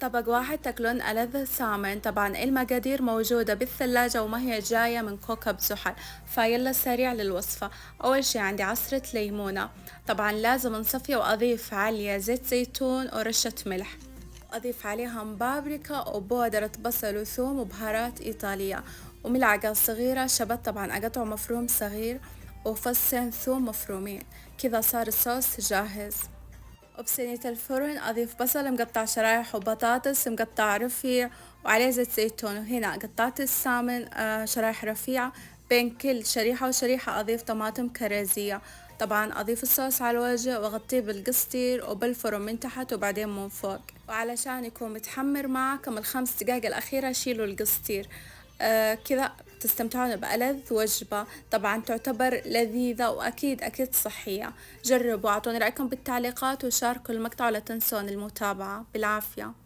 طبق واحد تاكلون ألذ سامن. طبعا المقادير موجودة بالثلاجة وما هي جاية من كوكب زحل، فيلا سريع للوصفة. أول شي عندي عصرة ليمونة، طبعا لازم نصفي وأضيف عليها زيت زيتون ورشة ملح، أضيف عليها بابريكا وبودرة بصل وثوم وبهارات إيطالية، وملعقة صغيرة شبت طبعا أقطعه مفروم صغير، وفصين ثوم مفرومين. كذا صار الصوص جاهز. وبصينية الفرن أضيف بصل مقطع شرايح وبطاطس مقطع رفيع وعليه زيت زيتون، وهنا قطعت السامن شرايح رفيعة. بين كل شريحة وشريحة أضيف طماطم كريزية. طبعا أضيف الصوص على الوجه وأغطيه بالقسطير وبالفرن من تحت وبعدين من فوق، وعلشان يكون متحمر معكم الخمس دقايق الأخيرة شيلوا القسطير. كذا تستمتعون بألذ وجبة، طبعا تعتبر لذيذة وأكيد أكيد صحية. جربوا، أعطوني رأيكم بالتعليقات وشاركوا المقطع ولا تنسون المتابعة. بالعافية.